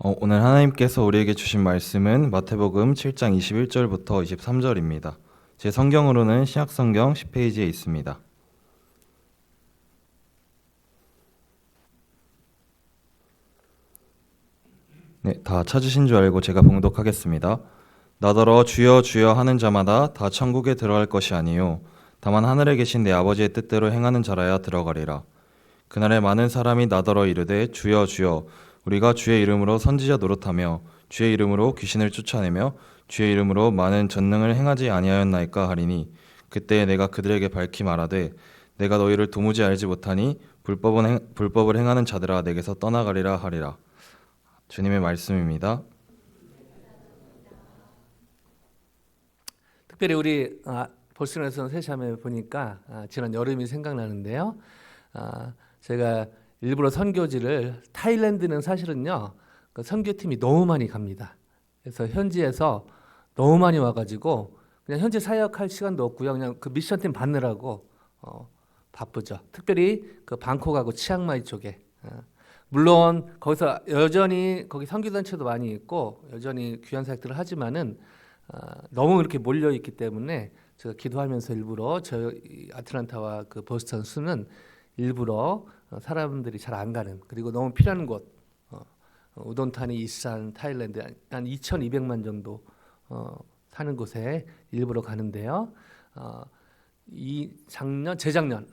오늘 하나님께서 우리에게 주신 말씀은 마태복음 7장 21절부터 23절입니다. 제 성경으로는 신약성경 10페이지에 있습니다. 네, 다 찾으신 줄 알고 제가 봉독하겠습니다. 나더러 주여 주여 하는 자마다 다 천국에 들어갈 것이 아니요 다만 하늘에 계신 내 아버지의 뜻대로 행하는 자라야 들어가리라. 그날에 많은 사람이 나더러 이르되 주여 주여 우리가 주의 이름으로 선지자 노릇하며 주의 이름으로 귀신을 쫓아내며 주의 이름으로 많은 전능을 행하지 아니하였나이까 하리니 그때 내가 그들에게 밝히 말하되 내가 너희를 도무지 알지 못하니 불법을 행하는 자들아 내게서 떠나가리라 하리라. 주님의 말씀입니다. 특별히 우리 보스턴에서 셋이 보니까 지난 여름이 생각나는데요. 제가 일부러 선교지를 타일랜드는 사실은요 그 선교팀이 너무 많이 갑니다. 그래서 현지에서 너무 많이 와가지고 그냥 현지 사역할 시간도 없고요. 그냥 그 미션팀 받느라고 바쁘죠. 특별히 그 방콕하고 치앙마이 쪽에. 물론 거기서 여전히 거기 선교단체도 많이 있고 여전히 귀한 사역들을 하지만은 너무 이렇게 몰려 있기 때문에 제가 기도하면서 일부러 저희 아틀란타와 그 보스턴 수는 일부러 사람들이 잘 안 가는 그리고 너무 필요한 곳 우돈타니, 이산, 타일랜드 한 2,200만 정도 사는 곳에 일부러 가는데요. 이 재작년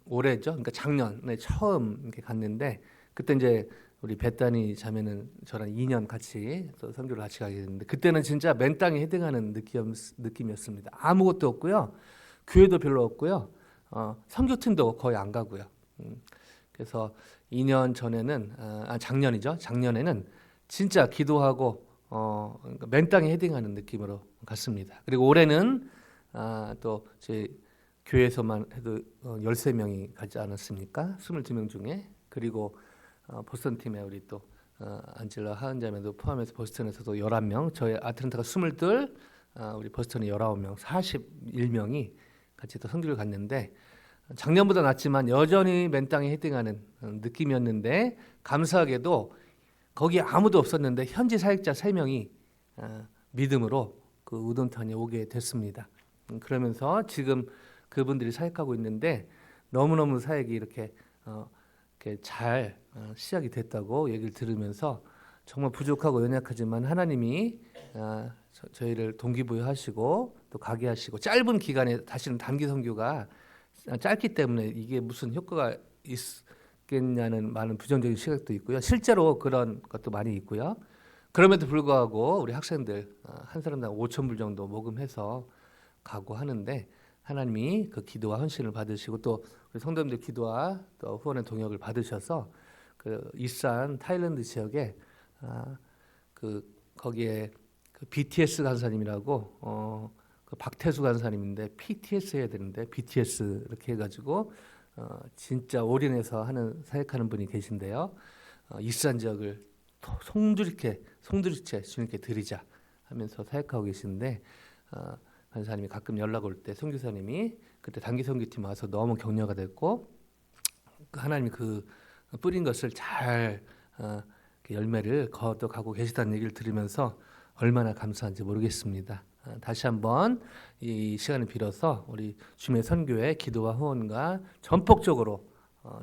올해죠. 그러니까 작년에 처음 이렇게 갔는데 그때 이제 우리 베다니 자매는 저랑 2년 같이 또 선교를 같이 가게 됐는데 그때는 진짜 맨 땅에 헤딩하는 느낌이었습니다. 아무것도 없고요. 교회도 별로 없고요. 선교팀도 거의 안 가고요. 그래서 2년 전에는 작년이죠. 작년에는 진짜 기도하고 그러니까 맨 땅에 헤딩하는 느낌으로 갔습니다. 그리고 올해는 또 제 교회에서만 해도 13명이 가지 않았습니까? 22명 중에. 그리고 보스턴 팀에 우리 또 안젤라 하은자매도 포함해서 보스턴에서도 11명, 저희 아틀란타가 22, 우리 보스턴이 19명, 41명이 같이 또 선교를 갔는데 작년보다 낫지만 여전히 맨 땅에 헤딩하는 느낌이었는데 감사하게도 거기 아무도 없었는데 현지 사역자 3명이 믿음으로 그 우돈탄에 오게 됐습니다. 그러면서 지금 그분들이 사역하고 있는데 너무너무 사역이 이렇게 잘 시작이 됐다고 얘기를 들으면서 정말 부족하고 연약하지만 하나님이 저희를 동기부여하시고 또 가게 하시고 짧은 기간에 다시는 단기 선교가 짧기 때문에 이게 무슨 효과가 있겠냐는 많은 부정적인 시각도 있고요. 실제로 그런 것도 많이 있고요. 그럼에도 불구하고 우리 학생들 한 사람당 5,000불 정도 모금해서 가고 하는데 하나님이 그 기도와 헌신을 받으시고 또 우리 성도님들 기도와 또 후원의 동역을 받으셔서 그 이산 타일랜드 지역에 거기에 그 BTS 간사님이라고 그 박태수 간사님인데 PTS 해야 되는데 BTS 이렇게 해가지고 진짜 올인해서 사역하는 분이 계신데요. 이산 지역을 송두리째 주님께 드리자 하면서 사역하고 계시는데 간사님이 가끔 연락 올 때 선교사님이 그때 단기 선교팀 와서 너무 격려가 됐고 하나님이 그 뿌린 것을 잘 열매를 거둬가고 계시다는 얘기를 들으면서 얼마나 감사한지 모르겠습니다. 다시 한번 이 시간을 빌어서 우리 주님의 선교회 기도와 후원과 전폭적으로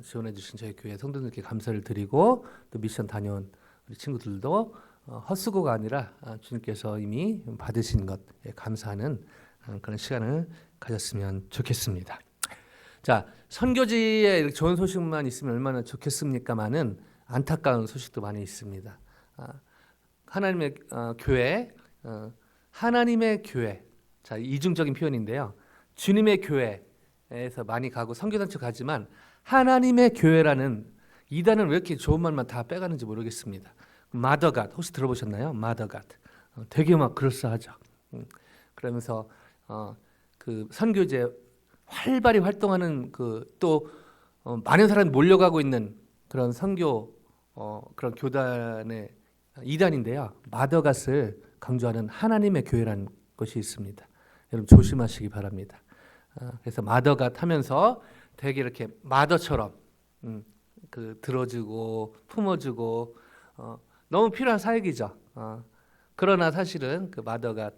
지원해 주신 저희 교회 성도들께 감사를 드리고 또 미션 다녀온 우리 친구들도 헛수고가 아니라 주님께서 이미 받으신 것에 감사하는 그런 시간을 가졌으면 좋겠습니다. 자, 선교지에 좋은 소식만 있으면 얼마나 좋겠습니까마는 안타까운 소식도 많이 있습니다. 하나님의 교회, 하나님의 교회. 자, 이중적인 표현인데요. 주님의 교회에서 많이 가고 선교단체 가지만 하나님의 교회라는 이단은 왜 이렇게 좋은 말만 다 빼가는지 모르겠습니다. 마더갓 혹시 들어보셨나요? 마더갓. 되게 막 그럴싸하죠. 그러면서 그 선교제 활발히 활동하는 또 많은 사람이 몰려가고 있는 그런 선교 그런 교단의 이단인데요. 마더갓을 강조하는 하나님의 교회라는 것이 있습니다. 여러분 조심하시기 바랍니다. 그래서 마더갓 하면서 되게 이렇게 마더처럼 들어주고 품어주고 너무 필요한 사역이죠. 그러나 사실은 그 마더갓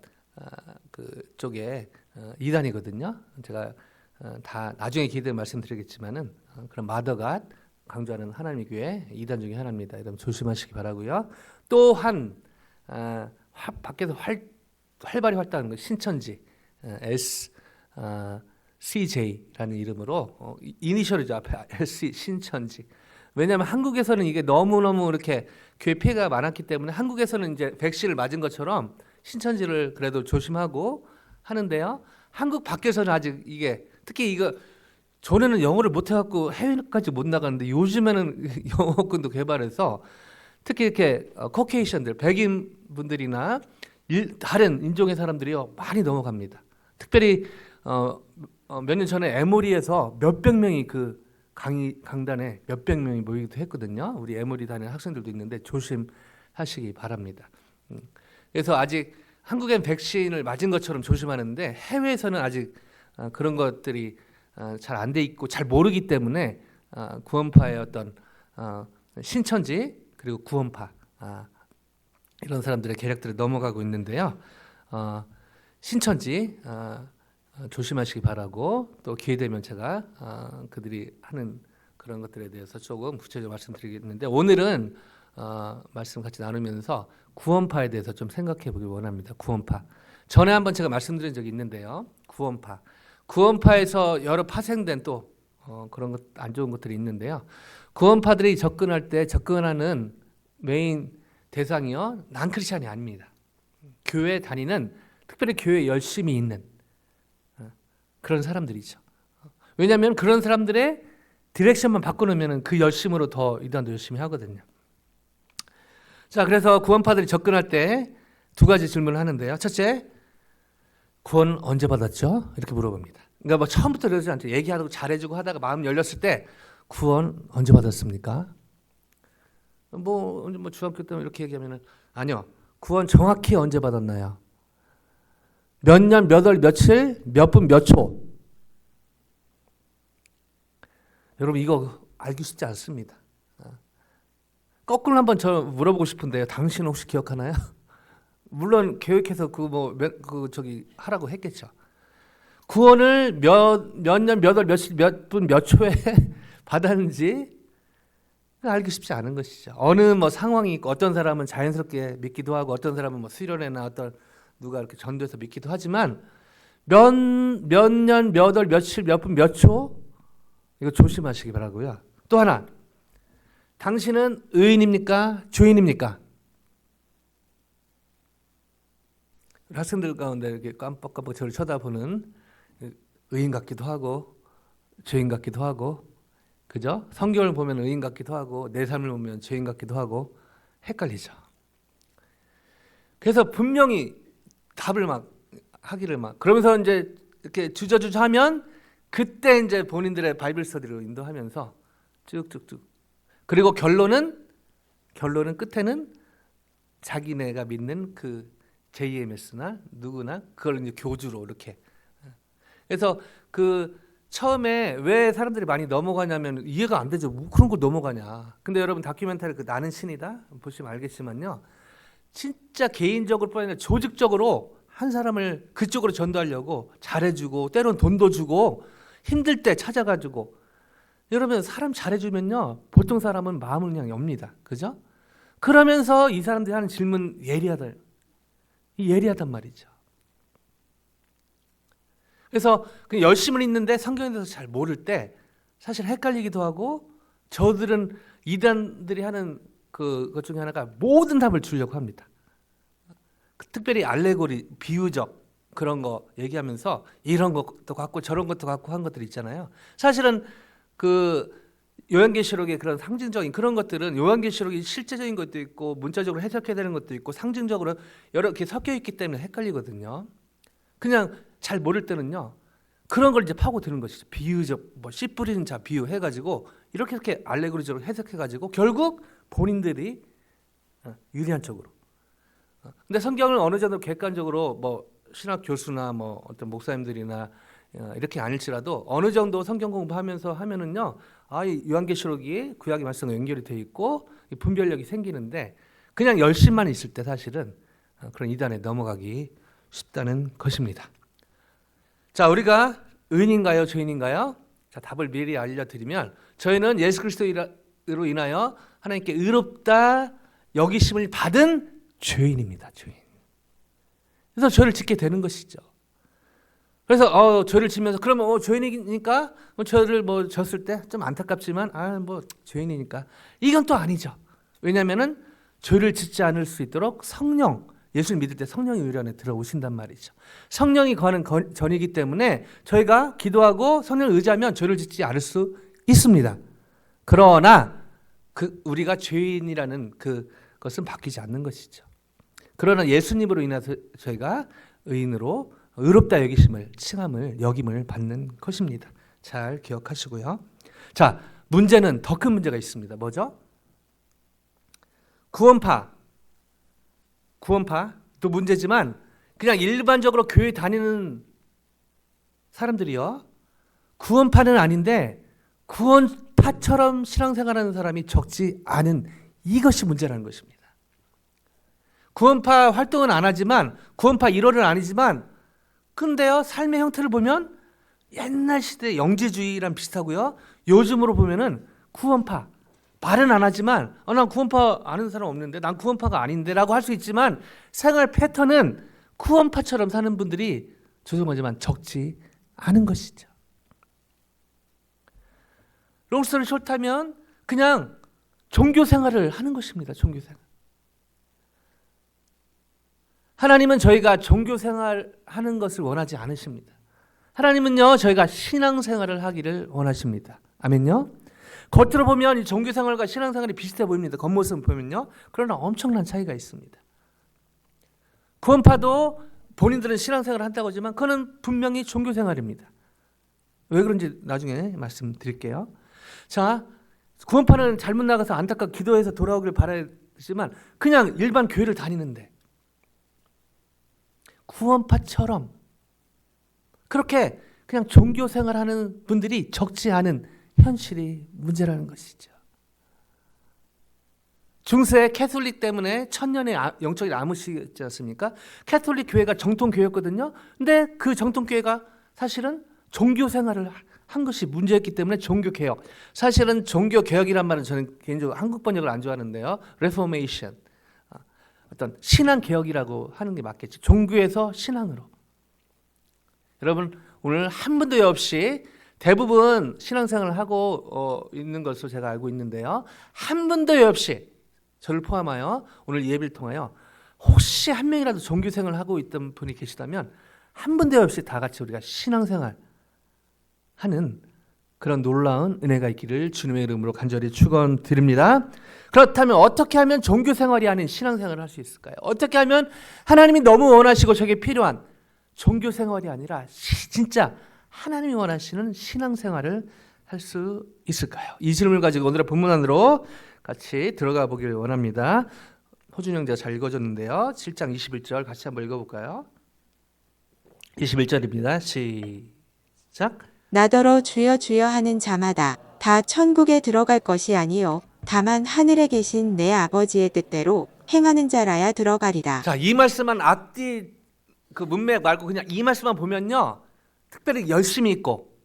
그쪽에 이단이거든요. 제가 다 나중에 기회되면 말씀드리겠지만은 그런 마더갓 강조하는 하나님의 교회 이단 중에 하나입니다. 여러분 조심하시기 바라고요. 또한 밖에서 활발히 활동하는 거 신천지 CJ라는 이름으로 이니셜이죠. 앞에 SC 신천지. 왜냐하면 한국에서는 이게 너무너무 이렇게 교회 피해가 많았기 때문에 한국에서는 이제 백신을 맞은 것처럼 신천지를 그래도 조심하고 하는데요. 한국 밖에서는 아직 이게 특히 이거 전에는 영어를 못 해갖고 해외까지 못 나갔는데 요즘에는 영어권도 개발해서 특히 이렇게 코케이션들 백인 분들이나 다른 인종의 사람들이요 많이 넘어갑니다. 특별히 몇 년 전에 에모리에서 몇백 명이 그 강단에 몇백 명이 모이기도 했거든요. 우리 에모리 다니는 학생들도 있는데 조심하시기 바랍니다. 그래서 아직 한국엔 백신을 맞은 것처럼 조심하는데 해외에서는 아직 그런 것들이 잘 안 돼 있고 잘 모르기 때문에 구원파의 어떤 신천지 그리고 구원파 이런 사람들의 계략들을 넘어가고 있는데요. 신천지 조심하시기 바라고 또 기회 되면 제가 그들이 하는 그런 것들에 대해서 조금 구체적으로 말씀드리겠는데 오늘은 말씀 같이 나누면서 구원파에 대해서 좀 생각해 보길 원합니다. 구원파. 전에 한번 제가 말씀드린 적이 있는데요. 구원파에서 여러 파생된 또 그런 것 안 좋은 것들이 있는데요. 구원파들이 접근하는 메인 대상이요. 난 크리스찬이 아닙니다. 교회 다니는 특별히 교회 열심히 있는 그런 사람들이죠. 왜냐하면 그런 사람들의 디렉션만 바꿔놓으면 그 열심으로 더 이단도 열심히 하거든요. 자, 그래서 구원파들이 접근할 때 두 가지 질문을 하는데요. 첫째, 구원 언제 받았죠? 이렇게 물어봅니다. 그러니까 뭐 처음부터 그러지 않죠. 얘기하고 잘해주고 하다가 마음 열렸을 때 구원 언제 받았습니까? 뭐 중학교 때 이렇게 얘기하면은 아니요. 구원 정확히 언제 받았나요? 몇 년, 몇 월, 며칠, 몇 분, 몇 초. 여러분 이거 알기 쉽지 않습니다. 거꾸로 한번 저 물어보고 싶은데요. 당신 혹시 기억하나요? 물론 교육해서 하라고 했겠죠. 구원을 몇 년, 몇 월, 며칠, 몇 분, 몇 초에 받았는지 알기 쉽지 않은 것이죠. 어느 상황이 있고 어떤 사람은 자연스럽게 믿기도 하고 어떤 사람은 수련회나 어떤 누가 이렇게 전도해서 믿기도 하지만 몇 년, 몇 월, 며칠, 몇 분, 몇 초 이거 조심하시기 바라고요. 또 하나, 당신은 의인입니까? 죄인입니까? 학생들 가운데 이렇게 깜빡깜빡 저를 쳐다보는 의인 같기도 하고 죄인 같기도 하고 그죠? 성경을 보면 의인 같기도 하고 내 삶을 보면 죄인 같기도 하고 헷갈리죠. 그래서 분명히 답을 하기를 그러면서 이제 이렇게 주저주저 하면 그때 이제 본인들의 바이블 스터디로 인도하면서 쭉쭉쭉 그리고 결론은 끝에는 자기네가 믿는 그 JMS나 누구나 그걸 이제 교주로 이렇게. 그래서 그 처음에 왜 사람들이 많이 넘어가냐면 이해가 안 되죠. 뭐 그런 걸 넘어가냐. 근데 여러분 다큐멘터리 그 나는 신이다 보시면 알겠지만요. 진짜 개인적으로 뿐 아니라 조직적으로 한 사람을 그쪽으로 전도하려고 잘해주고 때론 돈도 주고 힘들 때 찾아가지고 여러분 사람 잘해주면요 보통 사람은 마음을 그냥 엽니다. 그죠? 그러면서 이 사람들이 하는 질문 예리하단 말이죠. 그래서 열심을 읽는데 성경에 대해서 잘 모를 때 사실 헷갈리기도 하고 저들은 이단들이 하는 그것 중에 하나가 모든 답을 주려고 합니다. 특별히 알레고리, 비유적 그런 거 얘기하면서 이런 것도 갖고 저런 것도 갖고 한 것들 있잖아요. 사실은 그 요한계시록의 그런 상징적인 그런 것들은 요한계시록이 실제적인 것도 있고 문자적으로 해석해야 되는 것도 있고 상징적으로 여러 개 섞여 있기 때문에 헷갈리거든요. 그냥 잘 모를 때는요. 그런 걸 이제 파고드는 것이죠. 비유적 씨 뿌리는 자 비유 해가지고 이렇게 알레고리적으로 해석해가지고 결국 본인들이 유리한 쪽으로. 근데 성경을 어느 정도 객관적으로 신학 교수나 어떤 목사님들이나 이렇게 아닐지라도 어느 정도 성경 공부하면서 하면은요, 이 요한계시록이 구약의 말씀과 연결이 돼 있고 분별력이 생기는데 그냥 열심만 있을 때 사실은 그런 이단에 넘어가기 쉽다는 것입니다. 자, 우리가 의인인가요, 죄인인가요? 자, 답을 미리 알려드리면 저희는 예수 그리스도로 인하여 하나님께 의롭다 여기심을 받은 죄인입니다. 죄인. 그래서 죄를 짓게 되는 것이죠. 그래서 죄를 지면서 그러면 죄인이니까 죄를 졌을 때 좀 안타깝지만 죄인이니까 이건 또 아니죠. 왜냐하면은 죄를 짓지 않을 수 있도록 성령, 예수를 믿을 때 성령이 우리 안에 들어오신단 말이죠. 성령이 거하는 전이기 때문에 저희가 기도하고 성령을 의지하면 죄를 짓지 않을 수 있습니다. 그러나 우리가 죄인이라는 그것은 바뀌지 않는 것이죠. 그러나 예수님으로 인해서 저희가 의인으로 의롭다 여기심을 칭함을 여김을 받는 것입니다. 잘 기억하시고요. 자, 문제는 더 큰 문제가 있습니다. 뭐죠? 구원파도 문제지만 그냥 일반적으로 교회 다니는 사람들이요, 구원파는 아닌데 구원파처럼 신앙생활하는 사람이 적지 않은 이것이 문제라는 것입니다. 구원파 활동은 안 하지만 구원파 1호는 아니지만 근데요, 삶의 형태를 보면 옛날 시대 영지주의랑 비슷하고요, 요즘으로 보면은 구원파 말은 안 하지만 난 구원파 아는 사람 없는데 난 구원파가 아닌데 라고 할 수 있지만 생활 패턴은 구원파처럼 사는 분들이 죄송하지만 적지 않은 것이죠. 롱스토리 숏하면 그냥 종교 생활을 하는 것입니다. 종교 생활. 하나님은 저희가 종교 생활하는 것을 원하지 않으십니다. 하나님은요, 저희가 신앙생활을 하기를 원하십니다. 아멘요? 겉으로 보면 이 종교생활과 신앙생활이 비슷해 보입니다. 겉모습을 보면요. 그러나 엄청난 차이가 있습니다. 구원파도 본인들은 신앙생활을 한다고 하지만 그거는 분명히 종교생활입니다. 왜 그런지 나중에 말씀드릴게요. 자, 구원파는 잘못 나가서 안타깝게 기도해서 돌아오길 바라지만 그냥 일반 교회를 다니는데 구원파처럼 그렇게 그냥 종교생활하는 분들이 적지 않은 현실이 문제라는 것이죠. 중세 캐톨릭 때문에 천년의 영적인 암흑시였지 않습니까? 캐톨릭 교회가 정통 교회였거든요. 근데 그 정통 교회가 사실은 종교 생활을 한 것이 문제였기 때문에 종교 개혁. 사실은 종교 개혁이란 말은 저는 개인적으로 한국 번역을 안 좋아하는데요. 레포메이션. 어떤 신앙 개혁이라고 하는 게 맞겠죠. 종교에서 신앙으로. 여러분, 오늘 한 분도 없이 대부분 신앙생활을 하고 있는 것으로 제가 알고 있는데요. 한 분도 없이 저를 포함하여 오늘 예배를 통하여 혹시 한 명이라도 종교생활을 하고 있던 분이 계시다면 한 분도 없이 다 같이 우리가 신앙생활 하는 그런 놀라운 은혜가 있기를 주님의 이름으로 간절히 축원드립니다. 그렇다면 어떻게 하면 종교생활이 아닌 신앙생활을 할 수 있을까요? 어떻게 하면 하나님이 너무 원하시고 저게 필요한 종교생활이 아니라 진짜 하나님이 원하시는 신앙생활을 할 수 있을까요? 이 질문을 가지고 오늘의 본문 안으로 같이 들어가 보기를 원합니다. 호준 형제가 잘 읽어줬는데요. 7장 21절 같이 한번 읽어볼까요? 21절입니다. 시작. 나더러 주여 주여 하는 자마다 다 천국에 들어갈 것이 아니요 다만 하늘에 계신 내 아버지의 뜻대로 행하는 자라야 들어가리라. 자, 이 말씀만 앞뒤 그 문맥 말고 그냥 이 말씀만 보면요, 특별히 열심히 있고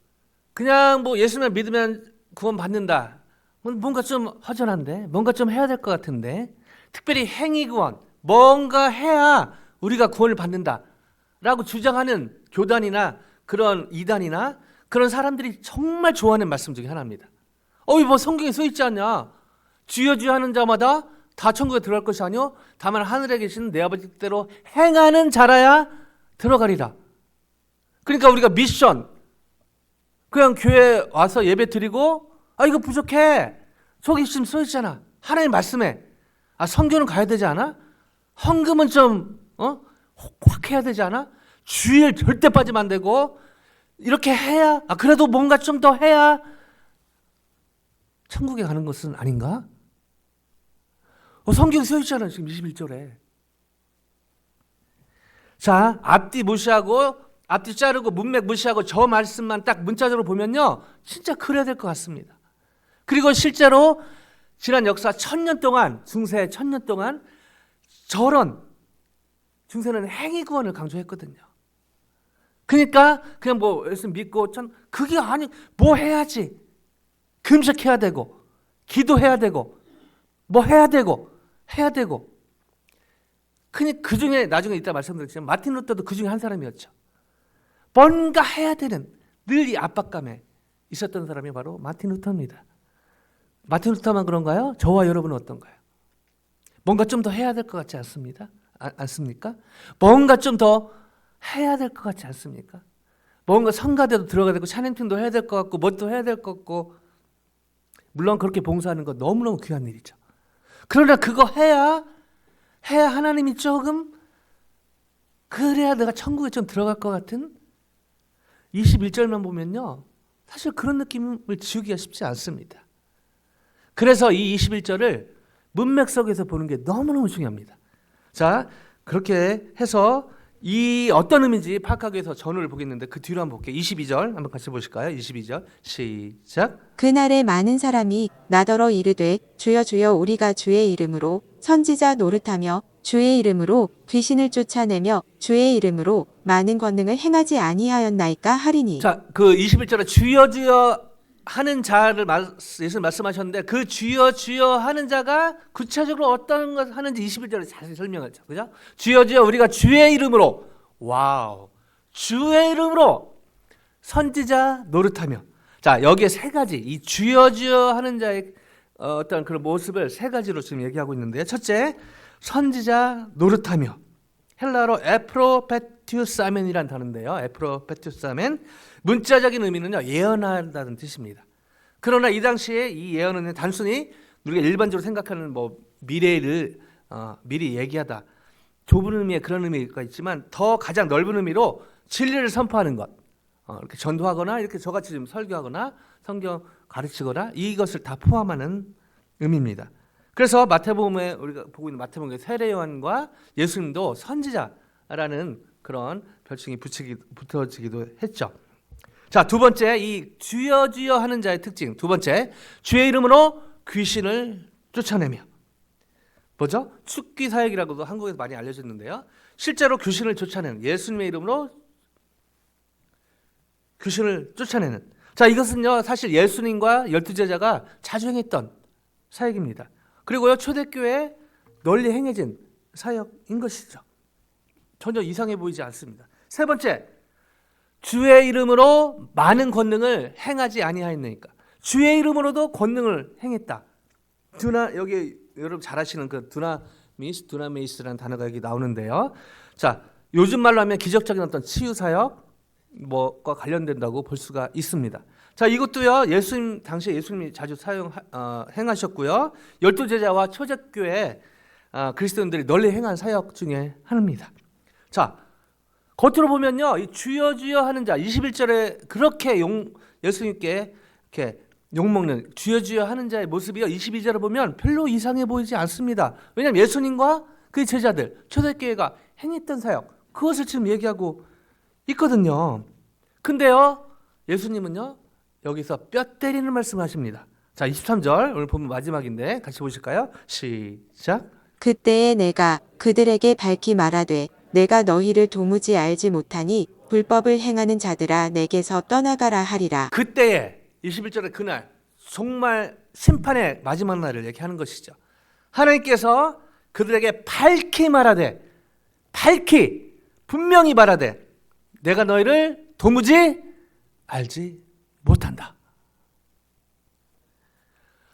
그냥 예수님을 믿으면 구원 받는다, 뭔가 좀 허전한데, 뭔가 좀 해야 될 것 같은데, 특별히 행위 구원, 뭔가 해야 우리가 구원을 받는다라고 주장하는 교단이나 그런 이단이나 그런 사람들이 정말 좋아하는 말씀 중에 하나입니다. 성경에 써 있지 않냐? 주여 주여 하는 자마다 다 천국에 들어갈 것이 아니요 다만 하늘에 계신 내 아버지 뜻대로 행하는 자라야 들어가리라. 그러니까 우리가 미션, 그냥 교회 와서 예배 드리고 이거 부족해, 저기 지금 써 있잖아, 하나님 말씀에 성교는 가야 되지 않아? 헌금은 좀 확 해야 되지 않아? 주일 절대 빠지면 안 되고 이렇게 해야 그래도 뭔가 좀 더 해야 천국에 가는 것은 아닌가? 성경에 써 있잖아, 지금 21절에. 자, 앞뒤 무시하고 앞뒤 자르고 문맥 무시하고 저 말씀만 딱 문자적으로 보면요, 진짜 그래야 될 것 같습니다. 그리고 실제로 지난 역사 1000년 동안, 중세 1000년 동안 저런 중세는 행위 구원을 강조했거든요. 그러니까 그냥 뭐 예수 믿고 전 그게 아니 뭐 해야지. 금식해야 되고 기도해야 되고 뭐 해야 되고 해야 되고. 그 중에 나중에 이따 말씀드렸지만 마틴 루터도 그 중에 한 사람이었죠. 뭔가 해야 되는 늘 이 압박감에 있었던 사람이 바로 마틴 루터입니다. 마틴 루터만 그런가요? 저와 여러분은 어떤가요? 뭔가 좀 더 해야 될 것 같지 않습니까? 뭔가 좀 더 해야 될 것 같지 않습니까? 뭔가 성가대도 들어가야 되고 찬양팀도 해야 될 것 같고 뭣도 해야 될 것 같고 물론 그렇게 봉사하는 건 너무너무 귀한 일이죠. 그러나 그거 해야 하나님이 조금 그래야 내가 천국에 좀 들어갈 것 같은 21절만 보면요. 사실 그런 느낌을 지우기가 쉽지 않습니다. 그래서 이 21절을 문맥 속에서 보는 게 너무너무 중요합니다. 자, 그렇게 해서 이 어떤 의미인지 파악하기 위해서 전후를 보겠는데 그 뒤로 한번 볼게요. 22절 한번 같이 보실까요? 22절 시작. 그날에 많은 사람이 나더러 이르되 주여 주여 우리가 주의 이름으로 선지자 노릇하며 주의 이름으로 귀신을 쫓아내며 주의 이름으로 많은 권능을 행하지 아니하였나이까 하리니. 자, 그 21절에 주여 주여 하는 자를 예수님 말씀하셨는데 그 주여 주여 하는 자가 구체적으로 어떤 것 하는지 21절에 자세히 설명하죠. 그죠? 주여 주여 우리가 주의 이름으로 와우. 주의 이름으로 선지자 노릇하며. 자, 여기에 세 가지 이 주여 주여 하는 자의 어떤 그런 모습을 세 가지로 지금 얘기하고 있는데요. 첫째, 선지자 노릇하며. 헬라어로 에프로페투사멘이라는 단어인데요. 에프로페투사멘. 문자적인 의미는요, 예언한다는 뜻입니다. 그러나 이 당시에 이 예언은 단순히 우리가 일반적으로 생각하는 뭐 미래를 미리 얘기하다, 좁은 의미의 그런 의미가 있지만 더 가장 넓은 의미로 진리를 선포하는 것, 이렇게 전도하거나 이렇게 저같이 좀 설교하거나 성경 가르치거나 이것을 다 포함하는 의미입니다. 그래서 마태복음에 우리가 보고 있는 마태복음의 세례 요한과 예수님도 선지자라는 그런 별칭이 붙어지기도 했죠. 자, 두 번째 이 주여 주여 하는 자의 특징. 두 번째, 주의 이름으로 귀신을 쫓아내며. 뭐죠? 축귀 사역이라고도 한국에서 많이 알려졌는데요. 실제로 귀신을 쫓아내는, 예수님의 이름으로 귀신을 쫓아내는. 자, 이것은요 사실 예수님과 12제자가 자주 행했던 사역입니다. 그리고요 초대교회에 널리 행해진 사역인 것이죠. 전혀 이상해 보이지 않습니다. 세 번째, 주의 이름으로 많은 권능을 행하지 아니하였나이까. 주의 이름으로도 권능을 행했다. 여기 여러분 잘 아시는 그 두나미스라는 단어가 여기 나오는데요. 자, 요즘 말로 하면 기적적인 어떤 치유 사역 뭐과 관련된다고 볼 수가 있습니다. 자, 이것도요 예수님 당시에 예수님이 자주 행하셨고요. 12제자와 초대교회 그리스도인들이 널리 행한 사역 중에 하나입니다. 자, 겉으로 보면요 이 주여 주여 하는 자 21절에 그렇게 예수님께 이렇게 욕먹는 주여 주여 하는 자의 모습이요 22절을 보면 별로 이상해 보이지 않습니다. 왜냐하면 예수님과 그의 제자들 초대교회가 행했던 사역 그것을 지금 얘기하고 있거든요. 근데요 예수님은요 여기서 뼈 때리는 말씀을 하십니다. 자, 23절 오늘 보면 마지막인데 같이 보실까요? 시작. 그때에 내가 그들에게 밝히 말하되 내가 너희를 도무지 알지 못하니 불법을 행하는 자들아 내게서 떠나가라 하리라. 그때에 21절의 그날 정말 심판의 마지막 날을 얘기하는 것이죠. 하나님께서 그들에게 밝히 말하되 밝히 분명히 말하되 내가 너희를 도무지 알지 못한다.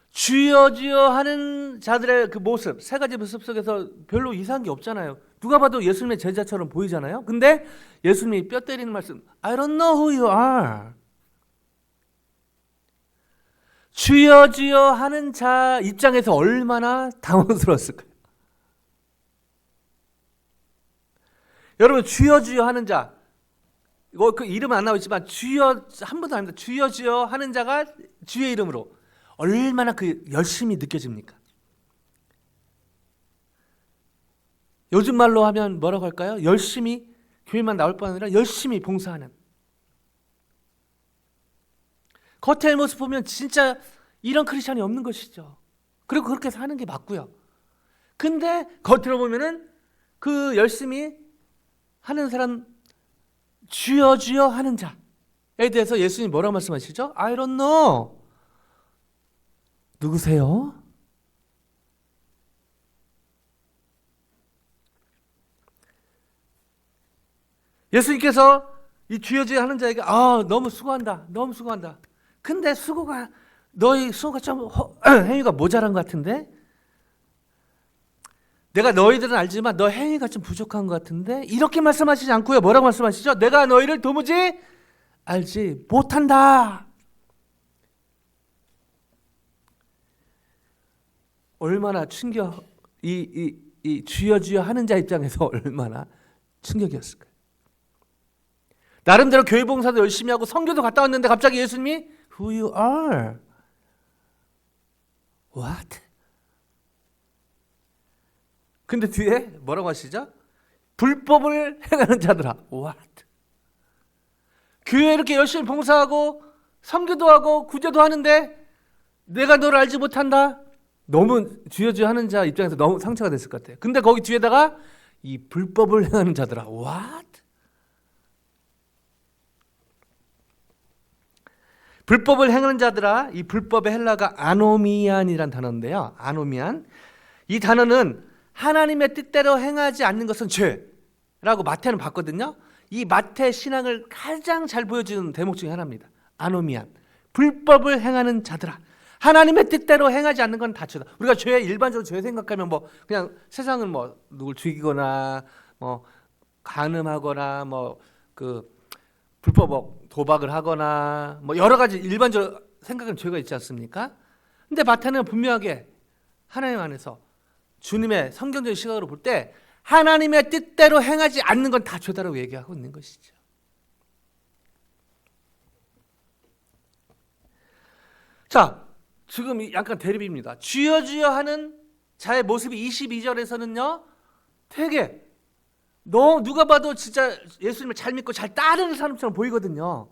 주여 주여 하는 자들의 그 모습 세 가지 모습 속에서 별로 이상한 게 없잖아요. 누가 봐도 예수님의 제자처럼 보이잖아요. 근데 예수님이 뼈 때리는 말씀 I don't know who you are. 주여 주여 하는 자 입장에서 얼마나 당황스러웠을까요? 여러분 주여 주여 하는 자 이거 그 이름은 안 나오지만 주여 한 번도 아닙니다. 주여 주여 하는 자가 주의 이름으로 얼마나 그 열심히 느껴집니까? 요즘 말로 하면 뭐라고 할까요? 열심히 교회만 나올 뿐 아니라 열심히 봉사하는. 겉의 모습 보면 진짜 이런 크리스천이 없는 것이죠. 그리고 그렇게 사는 게 맞고요. 근데 겉으로 보면은 그 열심히 하는 사람 주여 주여 하는 자에 대해서 예수님이 뭐라고 말씀하시죠? I don't know. 누구세요? 예수님께서 이 주여 주여 하는 자에게 너무 수고한다. 너무 수고한다. 근데 너희 수고가 좀 행위가 모자란 것 같은데? 내가 너희들은 알지만 너 행위가 좀 부족한 것 같은데? 이렇게 말씀하시지 않고요. 뭐라고 말씀하시죠? 내가 너희를 도무지 알지 못한다. 얼마나 충격, 이 주여 주여 하는 자 입장에서 얼마나 충격이었을까요? 나름대로 교회 봉사도 열심히 하고 선교도 갔다 왔는데 갑자기 예수님이 Who you are? What? 근데 뒤에 뭐라고 하시죠? 불법을 행하는 자들아. What? 교회 이렇게 열심히 봉사하고 선교도 하고 구제도 하는데 내가 너를 알지 못한다? 너무 주여 주여 하는 자 입장에서 너무 상처가 됐을 것 같아요. 근데 거기 뒤에다가 이 불법을 행하는 자들아. What? 불법을 행하는 자들아. 이 불법의 헬라가 아노미안이란 단어인데요. 아노미안. 이 단어는 하나님의 뜻대로 행하지 않는 것은 죄라고 마태는 봤거든요. 이 마태 신앙을 가장 잘 보여주는 대목 중에 하나입니다. 아노미안. 불법을 행하는 자들아. 하나님의 뜻대로 행하지 않는 건 다 죄다. 우리가 일반적으로 죄 생각하면 그냥 세상은 누굴 죽이거나 간음하거나 불법 도박을 하거나 여러 가지 일반적으로 생각하는 죄가 있지 않습니까? 근데 마태는 분명하게 하나님 안에서 주님의 성경적인 시각으로 볼 때 하나님의 뜻대로 행하지 않는 건 다 죄다라고 얘기하고 있는 것이죠. 자, 지금 약간 대립입니다. 주여 주여 하는 자의 모습이 22절에서는요 되게 누가 봐도 진짜 예수님을 잘 믿고 잘 따르는 사람처럼 보이거든요.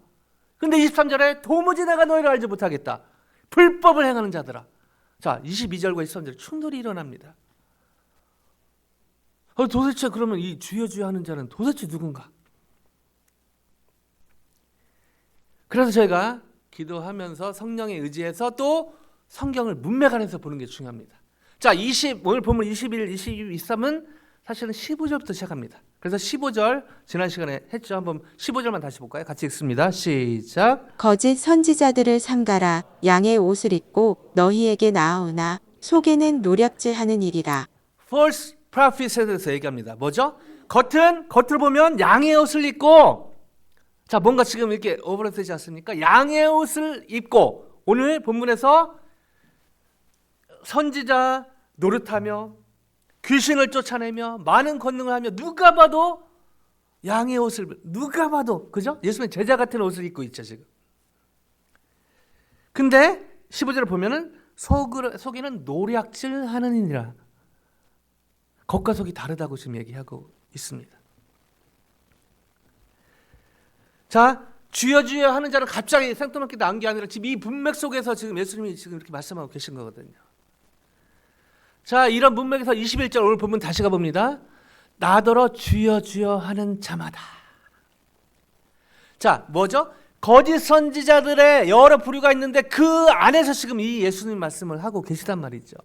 근데 23절에 도무지 내가 너희를 알지 못하겠다. 불법을 행하는 자들아. 자, 22절과 23절 충돌이 일어납니다. 도대체 그러면 이 주여 주여 하는 자는 도대체 누군가? 그래서 저희가 기도하면서 성령에 의지해서 또 성경을 문맥 안에서 보는 게 중요합니다. 자, 오늘 본문 21, 22, 23은 사실은 15절부터 시작합니다. 그래서 15절 지난 시간에 했죠. 한번 15절만 다시 볼까요? 같이 읽습니다. 시작. 거짓 선지자들을 삼가라. 양의 옷을 입고 너희에게 나아오나 속에는 노략질하는 일이라. False prophet에 대해서 얘기합니다. 뭐죠? 겉으로 보면 양의 옷을 입고, 자, 뭔가 지금 이렇게 오버랩되지 않습니까? 양의 옷을 입고 오늘 본문에서 선지자 노릇하며 귀신을 쫓아내며 많은 권능을 하며 누가 봐도 양의 옷을, 누가 봐도, 그죠? 예수님의 제자 같은 옷을 입고 있죠 지금. 근데 15절을 보면은 속에는 노략질하는 이니라. 겉과 속이 다르다고 지금 얘기하고 있습니다. 자, 주여 주여 하는 자를 갑자기 생뚱맞게 나온 게 아니라 지금 이 문맥 속에서 지금 예수님이 지금 이렇게 말씀하고 계신 거거든요. 자, 이런 문맥에서 21절 오늘 보면 다시 가봅니다. 나더러 주여 주여 하는 자마다. 자, 뭐죠? 거짓 선지자들의 여러 부류가 있는데 그 안에서 지금 이 예수님 말씀을 하고 계시단 말이죠.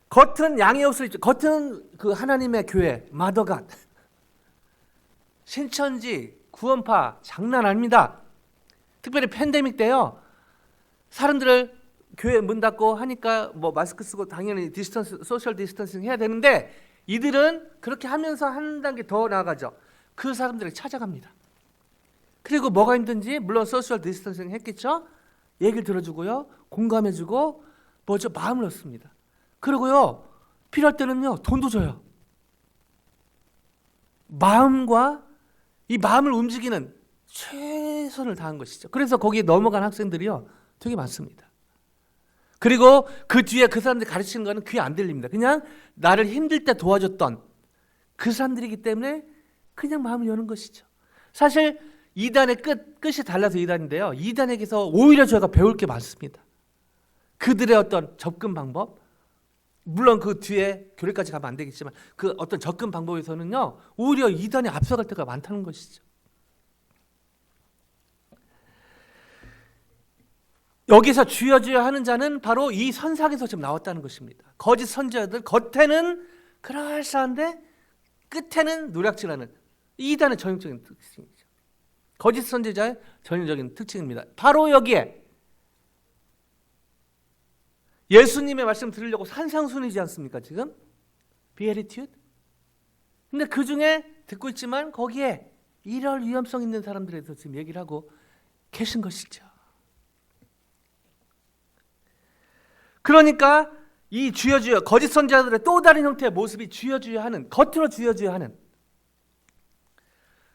겉은 양의 옷을 입죠. 겉은 그 하나님의 교회, 마더갓, 신천지, 구원파 장난 아닙니다. 특별히 팬데믹 때요. 사람들을 교회 문 닫고 하니까 마스크 쓰고 당연히 소셜 디스턴싱 해야 되는데 이들은 그렇게 하면서 한 단계 더 나아가죠. 그 사람들을 찾아갑니다. 그리고 뭐가 힘든지 물론 소셜 디스턴싱 했겠죠. 얘기를 들어주고요. 공감해주고 마음을 얻습니다. 그리고요. 필요할 때는요. 돈도 줘요. 이 마음을 움직이는 최선을 다한 것이죠. 그래서 거기에 넘어간 학생들이요. 되게 많습니다. 그리고 그 뒤에 그 사람들이 가르치는 거는 귀에 안 들립니다. 그냥 나를 힘들 때 도와줬던 그 사람들이기 때문에 그냥 마음을 여는 것이죠. 사실 이단의 끝이 달라서 이단인데요. 이단에게서 오히려 저희가 배울 게 많습니다. 그들의 어떤 접근 방법, 물론 그 뒤에 교회까지 가면 안 되겠지만 그 어떤 접근 방법에서는요 오히려 이단이 앞서갈 때가 많다는 것이죠. 여기서 주여 주여 하는 자는 바로 이 선상에서 지금 나왔다는 것입니다. 거짓 선지자들 겉에는 그럴싸한데 끝에는 노략질하는 이단의 전형적인 특징이죠. 거짓 선지자의 전형적인 특징입니다. 바로 여기에 예수님의 말씀 들으려고 산상순이지 않습니까? 지금 비에리튜드. 근데 그 중에 듣고 있지만 거기에 이럴 위험성 있는 사람들에 대해서 지금 얘기를 하고 계신 것이죠. 그러니까 이 주여 주여 거짓 선지자들의 또 다른 형태의 모습이 주여 주여 하는, 겉으로 주여 주여 하는,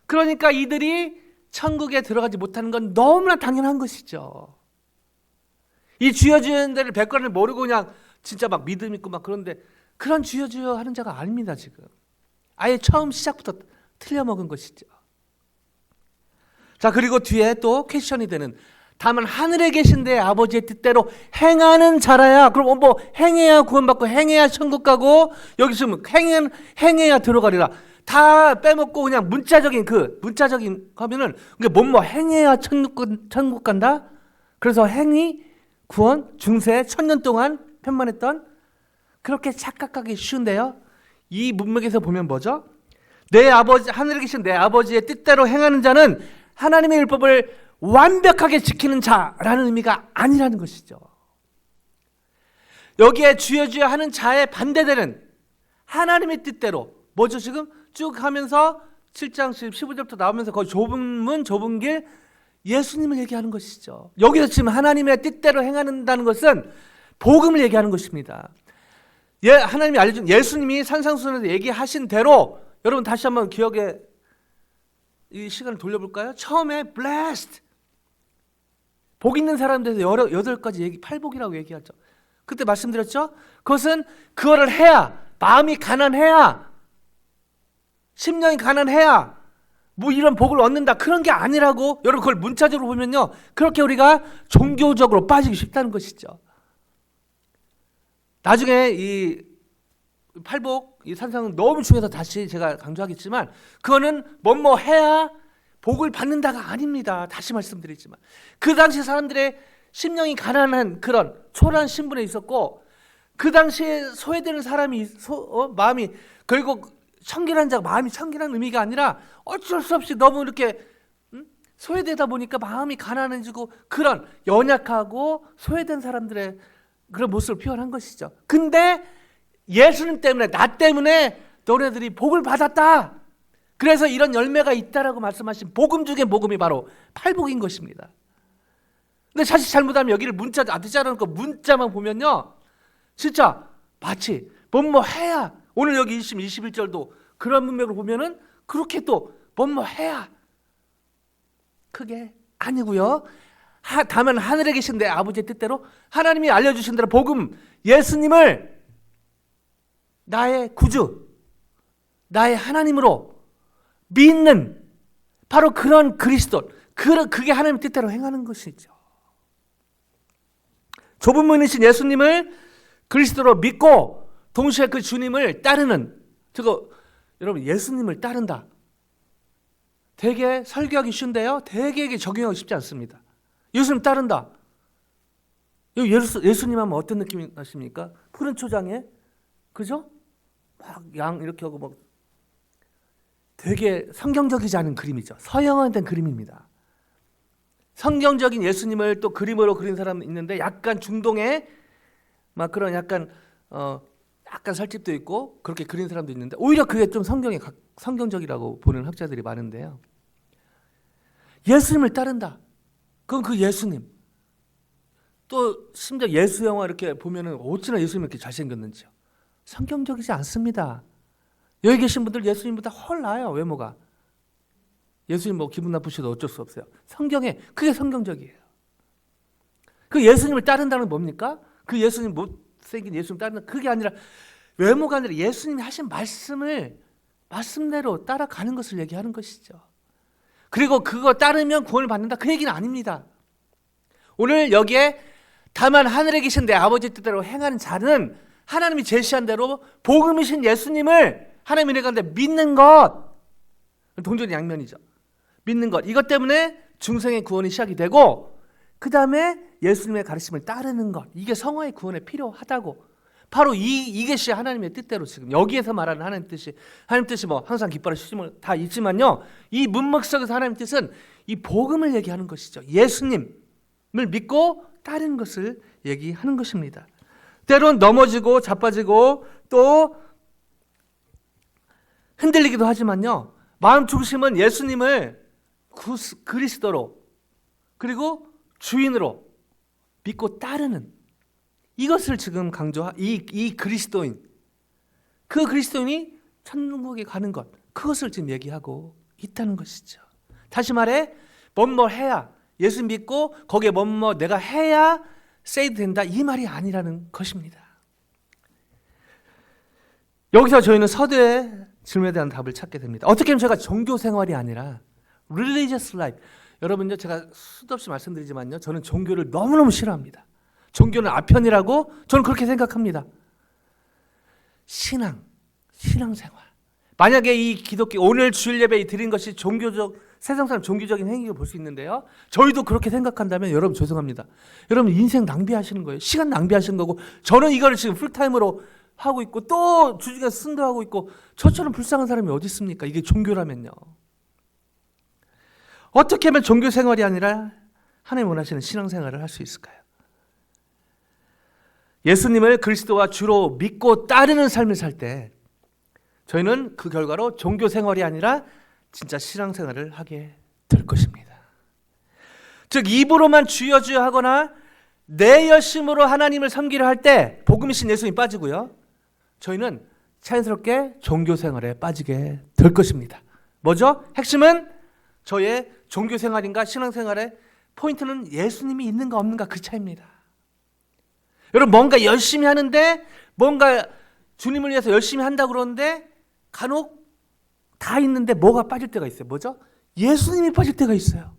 그러니까 이들이 천국에 들어가지 못하는 건 너무나 당연한 것이죠. 이 주여 주여 하는 데를 백관을 모르고 그냥 진짜 막 믿음 있고 막 그런데 그런 주여 주여 하는 자가 아닙니다. 지금 아예 처음 시작부터 틀려먹은 것이죠. 자, 그리고 뒤에 또 퀘션이 되는, 다만 하늘에 계신 내 아버지의 뜻대로 행하는 자라야. 그럼 뭐 행해야 구원받고 행해야 천국 가고, 여기 지금 행해야 들어가리라. 다 빼먹고 그냥 문자적인 하면은 그게 뭐뭐 행해야 천국 간다. 그래서 행위 구원 중세 1000년 동안 편만했던, 그렇게 착각하기 쉬운데요. 이 문맥에서 보면 뭐죠? 내 아버지, 하늘에 계신 내 아버지의 뜻대로 행하는 자는 하나님의 율법을 완벽하게 지키는 자라는 의미가 아니라는 것이죠. 여기에 주여 주여 하는 자의 반대되는 하나님의 뜻대로, 뭐죠? 지금 쭉 하면서 7장 15절부터 나오면서 거의 좁은 문 좁은 길, 예수님을 얘기하는 것이죠. 여기서 지금 하나님의 뜻대로 행한다는 것은 복음을 얘기하는 것입니다. 하나님이 알려준, 예수님이 산상수훈에서 얘기하신 대로, 여러분 다시 한번 기억에 이 시간을 돌려볼까요? 처음에 blessed, 복 있는 사람들에서 8가지 팔복이라고 얘기하죠. 그때 말씀드렸죠? 그것은 그거를 해야, 마음이 가난해야, 심령이 가난해야 뭐 이런 복을 얻는다, 그런 게 아니라고. 여러분 그걸 문자적으로 보면요, 그렇게 우리가 종교적으로 빠지기 쉽다는 것이죠. 나중에 이 팔복, 이 산상은 너무 중요해서 다시 제가 강조하겠지만, 그거는 뭐뭐 해야 복을 받는다가 아닙니다. 다시 말씀드리지만 그 당시 사람들의 심령이 가난한 그런 초라한 신분에 있었고, 그 당시에 소외되는 사람이 마음이, 결국 청결한 자가 마음이 청결한 의미가 아니라 어쩔 수 없이 너무 이렇게 소외되다 보니까 마음이 가난해지고, 그런 연약하고 소외된 사람들의 그런 모습을 표현한 것이죠. 근데 예수님 때문에, 나 때문에 너네들이 복을 받았다, 그래서 이런 열매가 있다라고 말씀하신 복음 중에 복음이 바로 팔복인 것입니다. 근데 사실 잘못하면 여기를 문자, 아드자라는 거 문자만 보면요, 진짜 마치 뭐뭐 해야, 오늘 여기 20, 21절도 그런 문맥으로 보면은 그렇게 또 뭐뭐 해야, 그게 아니고요. 다만 하늘에 계신 내 아버지의 뜻대로, 하나님이 알려주신 대로 복음, 예수님을 나의 구주, 나의 하나님으로 믿는, 바로 그런 그리스도, 그게 하나님 뜻대로 행하는 것이죠. 좁은 문이신 예수님을 그리스도로 믿고 동시에 그 주님을 따르는, 여러분 예수님을 따른다, 되게 설교하기 쉬운데요, 되게 적용하기 쉽지 않습니다. 예수님 따른다, 예수님 하면 어떤 느낌이 나십니까? 푸른 초장에, 그죠? 막 양 이렇게 하고 막 되게 성경적이지 않은 그림이죠. 서양화된 그림입니다. 성경적인 예수님을 또 그림으로 그린 사람 있는데, 약간 중동에 막 그런 약간 설집도 있고 그렇게 그린 사람도 있는데, 오히려 그게 좀 성경적이라고 보는 학자들이 많은데요. 예수님을 따른다, 그건 그 예수님. 또 심지어 예수 영화 이렇게 보면은 어찌나 예수님이 이렇게 잘생겼는지요. 성경적이지 않습니다. 여기 계신 분들 예수님보다 훨 나아요, 외모가. 예수님 뭐 기분 나쁘셔도 어쩔 수 없어요. 성경에 그게 성경적이에요. 그 예수님을 따른다는 건 뭡니까? 그 예수님, 못생긴 예수님 따른다, 그게 아니라, 외모가 아니라 예수님이 하신 말씀대로 따라가는 것을 얘기하는 것이죠. 그리고 그거 따르면 구원을 받는다, 그 얘기는 아닙니다. 오늘 여기에 다만 하늘에 계신 내 아버지 뜻대로 행하는 자는 하나님이 제시한 대로 복음이신 예수님을 하나님의 은혜 가운데 믿는 것, 동전의 양면이죠. 믿는 것, 이것 때문에 중생의 구원이 시작이 되고 그 다음에 예수님의 가르침을 따르는 것, 이게 성화의 구원에 필요하다고. 바로 이것이 하나님의 뜻대로 지금 여기에서 말하는 하나님 뜻이 뭐 항상 기뻐라 쉬짐을 다 있지만요, 이 문맥 속에서 하나님 뜻은 이 복음을 얘기하는 것이죠. 예수님을 믿고 따르는 것을 얘기하는 것입니다. 때론 넘어지고 자빠지고 또 흔들리기도 하지만요, 마음 중심은 예수님을 그리스도로 그리고 주인으로 믿고 따르는 이것을 지금 이 그리스도인, 그 그리스도인이 천국에 가는 것, 그것을 지금 얘기하고 있다는 것이죠. 다시 말해 뭐뭐 해야, 예수 믿고 거기에 뭐뭐 내가 해야 세이드 된다, 이 말이 아니라는 것입니다. 여기서 저희는 서두에 질문에 대한 답을 찾게 됩니다. 어떻게 하면 제가 종교 생활이 아니라 religious life, 여러분요, 제가 수도 없이 말씀드리지만요, 저는 종교를 너무너무 싫어합니다. 종교는 아편이라고 저는 그렇게 생각합니다. 신앙생활. 만약에 이 기독교 오늘 주일 예배 드린 것이 세상 사람 종교적인 행위를 볼 수 있는데요, 저희도 그렇게 생각한다면 여러분 죄송합니다. 여러분 인생 낭비하시는 거예요. 시간 낭비하시는 거고, 저는 이거를 지금 풀타임으로 하고 있고 또 주중에 순도하고 있고, 저처럼 불쌍한 사람이 어디 있습니까? 이게 종교라면요. 어떻게 하면 종교 생활이 아니라 하나님 원하시는 신앙생활을 할 수 있을까요? 예수님을 그리스도와 주로 믿고 따르는 삶을 살 때 저희는 그 결과로 종교 생활이 아니라 진짜 신앙생활을 하게 될 것입니다. 즉 입으로만 주여 주여 하거나 내 열심으로 하나님을 섬기려 할 때 복음이신 예수님이 빠지고요, 저희는 자연스럽게 종교 생활에 빠지게 될 것입니다. 뭐죠? 핵심은 저의 종교 생활인가 신앙생활의 포인트는 예수님이 있는가 없는가, 그 차이입니다. 여러분 뭔가 열심히 하는데, 뭔가 주님을 위해서 열심히 한다고 그러는데 간혹 다 있는데 뭐가 빠질 때가 있어요. 뭐죠? 예수님이 빠질 때가 있어요.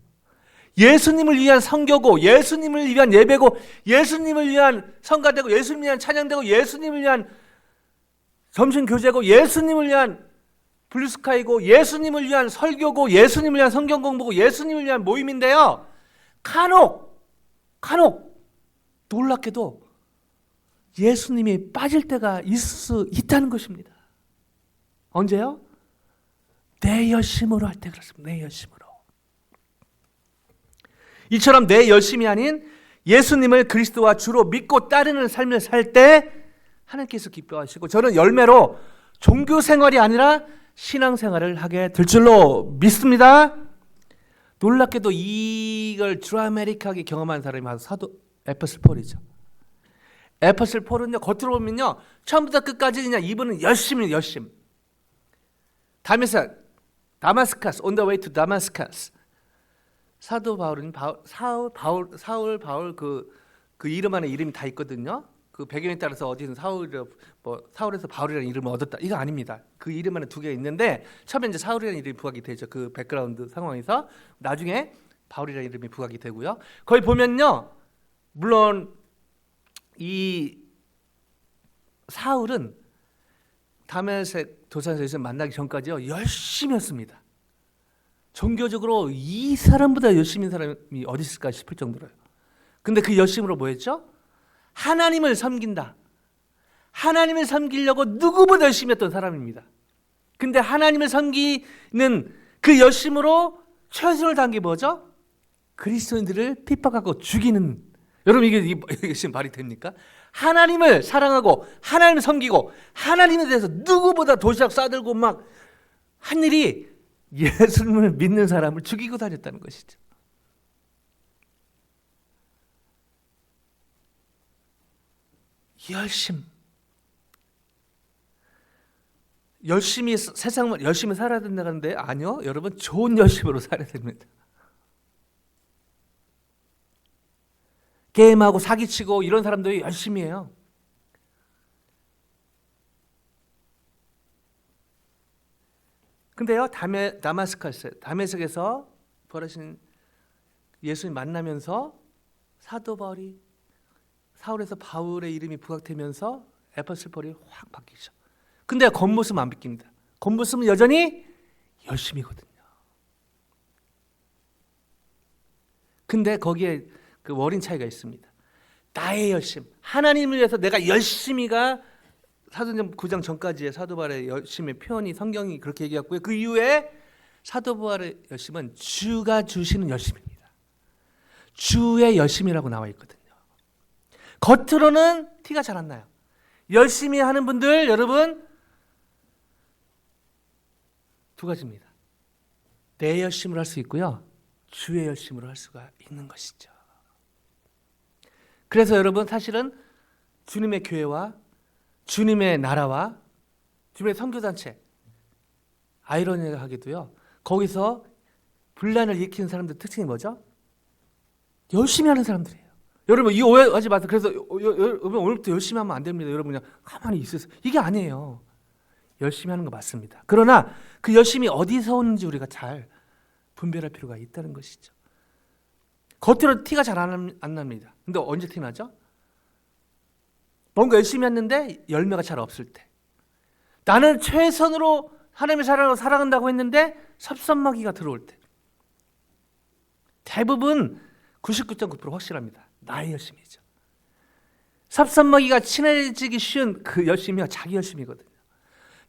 예수님을 위한 선교고, 예수님을 위한 예배고, 예수님을 위한 성가되고, 예수님을 위한 찬양되고, 예수님을 위한 점심교제고, 예수님을 위한 블루스카이고, 예수님을 위한 설교고, 예수님을 위한 성경 공부고, 예수님을 위한 모임인데요, 간혹 놀랍게도 예수님이 빠질 때가 있을 수 있다는 것입니다. 언제요? 내 열심으로 할 때 그렇습니다. 내 열심으로. 이처럼 내 열심이 아닌 예수님을 그리스도와 주로 믿고 따르는 삶을 살 때 하나님께서 기뻐하시고, 저는 열매로 종교 생활이 아니라 신앙 생활을 하게 될 줄로 믿습니다. 놀랍게도 이걸 드라마틱하게 경험한 사람이 바로 사도 에퍼슬 폴이죠. 에퍼슬 폴은요, 겉으로 보면요, 처음부터 끝까지 그냥 이분은 열심. 다마스카스, on the way to Damascus. 사도 바울은 사울 그 이름 안에 이름이 다 있거든요. 그 배경에 따라서 어디는 사울에서 바울이라는 이름을 얻었다, 이거 아닙니다. 그 이름 안에 두 개가 있는데 처음에 이제 사울이라는 이름이 부각이 되죠. 그 백그라운드 상황에서 나중에 바울이라는 이름이 부각이 되고요. 거기 보면요, 물론 이 사울은 다메섹 도산에서 만나기 전까지요 열심히 했습니다. 종교적으로 이 사람보다 열심히 한 사람이 어디 있을까 싶을 정도로요. 근데 그 열심으로 뭐 했죠? 하나님을 섬긴다. 하나님을 섬기려고 누구보다 열심히 했던 사람입니다. 근데 하나님을 섬기는 그 열심으로 최선을 다한 게 뭐죠? 그리스도인들을 핍박하고 죽이는. 여러분 이게 지금 말이 됩니까? 하나님을 사랑하고 하나님을 섬기고 하나님에 대해서 누구보다 도시락 싸들고 막 한 일이 예수님을 믿는 사람을 죽이고 다녔다는 것이죠. 열심히 세상을 열심히 살아야 된다는데 아니요, 여러분 좋은 열심으로 살아야 됩니다. 게임하고 사기치고 이런 사람들이 열심히 해요. 근데요, 다메섹에서 벌어진 예수님 만나면서 사도 바울이 사울에서 바울의 이름이 부각되면서 에퍼슬 폴이 확 바뀌죠. 근데 겉모습은 안 바뀝니다. 겉모습은 여전히 열심이거든요. 근데 거기에 그 워린 차이가 있습니다. 나의 열심, 하나님을 위해서 내가 열심히가 사도행전 9장 전까지의 사도 바울의 열심의 표현이 성경이 그렇게 얘기했고요. 그 이후에 사도 바울의 열심은 주가 주시는 열심입니다. 주의 열심이라고 나와 있거든요. 겉으로는 티가 잘 안 나요. 열심히 하는 분들 여러분 두 가지입니다. 내 열심으로 할 수 있고요. 주의 열심으로 할 수가 있는 것이죠. 그래서 여러분 사실은 주님의 교회와 주님의 나라와 주님의 선교단체 아이러니하게도요. 거기서 분란을 일으키는 사람들 특징이 뭐죠? 열심히 하는 사람들이에요. 여러분 이 오해하지 마세요. 그래서 여러분 오늘부터 열심히 하면 안 됩니다. 여러분 그냥 가만히 있으세요. 이게 아니에요. 열심히 하는 거 맞습니다. 그러나 그 열심이 어디서 오는지 우리가 잘 분별할 필요가 있다는 것이죠. 겉으로 티가 잘 안 납니다. 근데 언제 티 나죠? 뭔가 열심히 했는데 열매가 잘 없을 때. 나는 최선으로 하나님의 사랑을 살아간다고 했는데 섭섭마귀가 들어올 때. 대부분 99.9% 확실합니다. 나의 열심이죠. 섭섭마귀가 친해지기 쉬운 그 열심이요. 자기 열심이거든요.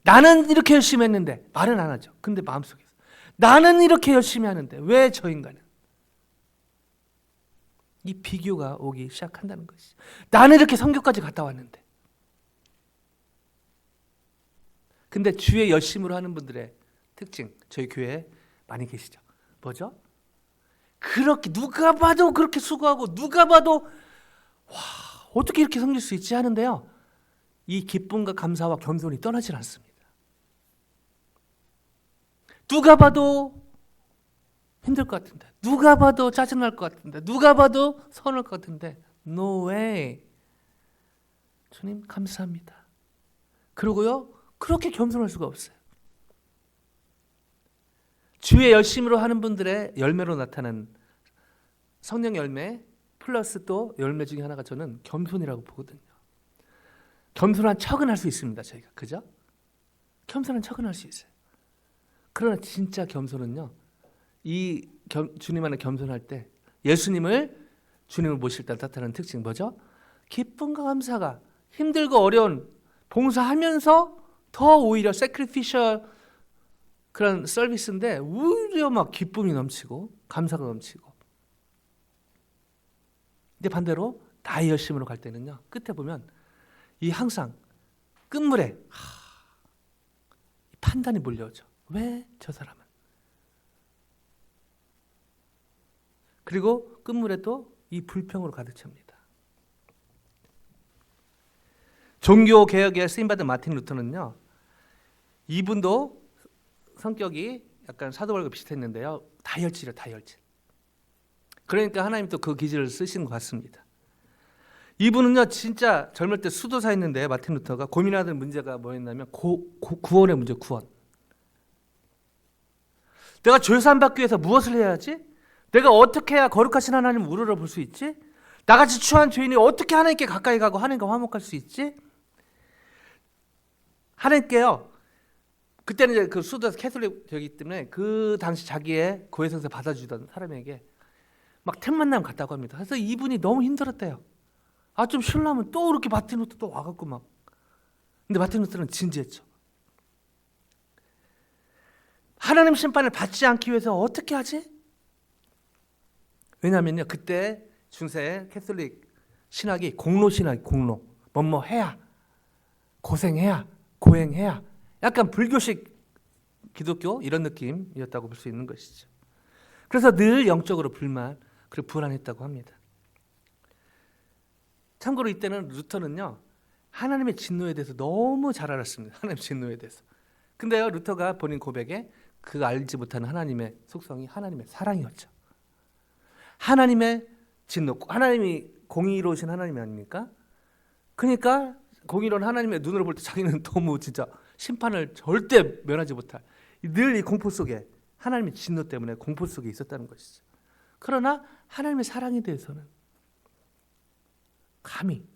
나는 이렇게 열심히 했는데 말은 안 하죠. 근데 마음속에서 나는 이렇게 열심히 하는데 왜 저 인간은? 이 비교가 오기 시작한다는 것이죠. 나는 이렇게 선교까지 갔다 왔는데. 근데 주의 열심으로 하는 분들의 특징 저희 교회에 많이 계시죠. 뭐죠? 그렇게 누가 봐도 그렇게 수고하고 누가 봐도 와 어떻게 이렇게 섬길 수 있지 하는데요. 이 기쁨과 감사와 겸손이 떠나질 않습니다. 누가 봐도 힘들 것 같은데 누가 봐도 짜증날 것 같은데 누가 봐도 서운할 것 같은데 No way. 주님 감사합니다. 그리고요 그렇게 겸손할 수가 없어요. 주의 열심으로 하는 분들의 열매로 나타난 성령 열매 플러스 또 열매 중에 하나가 저는 겸손이라고 보거든요. 겸손한 척은 할 수 있습니다. 저희가 그죠? 겸손한 척은 할 수 있어요. 그러나 진짜 겸손은요. 주님 안에 겸손할 때 주님을 모실 때 나타나는 특징 뭐죠? 기쁨과 감사가 힘들고 어려운 봉사하면서 더 오히려 sacrificial 그런 서비스인데 오히려 막 기쁨이 넘치고 감사가 넘치고. 근데 반대로 나의 열심으로 갈 때는요. 끝에 보면 이 항상 끝물에 판단이 몰려오죠. 왜 저 사람은? 그리고 끝물에 또 이 불평으로 가득 찹니다. 종교 개혁에 쓰임받은 마틴 루터는요. 이분도 성격이 약간 사도 바울과 비슷했는데요. 다혈질이에요. 다혈질. 그러니까 하나님 또 그 기질을 쓰신 것 같습니다. 이분은요. 진짜 젊을 때 수도사였는데 마틴 루터가 고민하던 문제가 뭐였냐면 구원의 문제. 구원. 내가 죄사함 받기 위해서 무엇을 해야 하지? 내가 어떻게 해야 거룩하신 하나님을 우러러 볼 수 있지? 나같이 추한 죄인이 어떻게 하나님께 가까이 가고 하나님과 화목할 수 있지? 하나님께요. 그때는 이제 그 수도에서 캐톨릭이기 때문에 그 당시 자기의 고해성사 받아주던 사람에게 막 틈만 나면 갔다고 합니다. 그래서 이분이 너무 힘들었대요. 좀 쉬려면 또 이렇게 마틴 루터 또 와갖고 막. 근데 마틴 루터는 진지했죠. 하나님 심판을 받지 않기 위해서 어떻게 하지? 왜냐하면요. 그때 중세 캐톨릭 신학이 공로 신학이 공로. 뭐뭐 해야. 고생해야. 고행해야. 약간 불교식 기독교 이런 느낌이었다고 볼 수 있는 것이죠. 그래서 늘 영적으로 그리고 불안했다고 합니다. 참고로 이때는 루터는요. 하나님의 진노에 대해서 너무 잘 알았습니다. 하나님의 진노에 대해서. 근데요. 루터가 본인 고백에 그 알지 못하는 하나님의 속성이 하나님의 사랑이었죠. 하나님의 진노, 하나님이 공의로우신 하나님이 아닙니까? 그러니까 공의로운 하나님의 눈으로 볼 때 자기는 너무 진짜 심판을 절대 면하지 못할 늘 이 공포 속에 하나님의 진노 때문에 공포 속에 있었다는 것이죠. 그러나 하나님의 사랑에 대해서는 감히